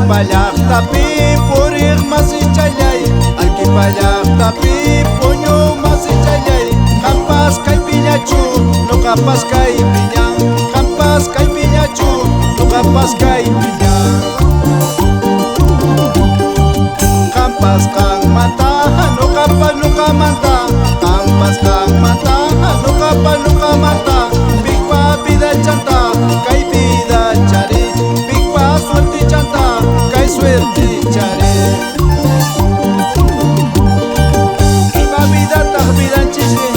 Alquipallaqtapi puriq masichallay, alquipallaqtapi puñu masichallay. Qampas kaypiñachu, nuqapas kaypiñan. Qampas kaypiñachu, nuqapas kaypiñan. Qampas qanmanta, nuqapas nuqamanta. Qampas qanmanta, nuqapas nuqamanta. Piqpa vida chanta, kay vida chari. Piqpa suerte chanta, kay suerte chari. Ima vida taq vidanchikri,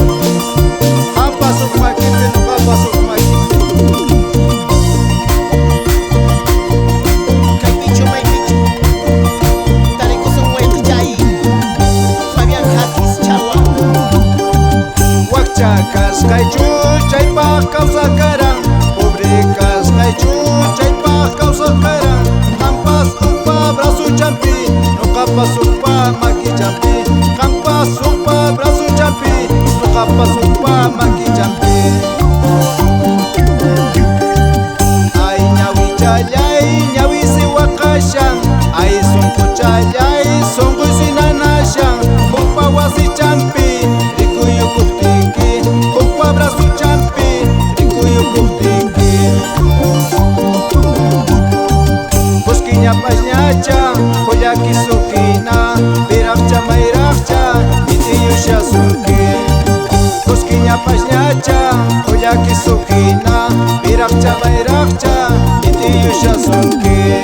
qampas uk makipi, nuqapas uk makipi. Kaypichu maypichu tarikusun wayqichay Fabián Hatis Chawa. Wakcha kasqaychu chaypaq kawsakaran, pobre kasqaychu chaypaq kawsakaran. Qampas ukpa brazo champi, nuqapas ukpa maki champi. Qampas ukpa brazo champi, nuqapas ukpa maki champi. Ay ñawi challay, ñawi siwaqashan. Ay sunqu challay, sunqu sinanashan. Ukpa wasi champi, rikuyukuqtiki. Ukpa brazo champi, rikuyukuqtiki. Kuskiña pañacha, qollaki sukina. Piraqcha mayraqcha, itiyusha sunki. Kuskiña pañacha, qollaki sukina. Piraqcha mayraqcha, itiyusha sunki.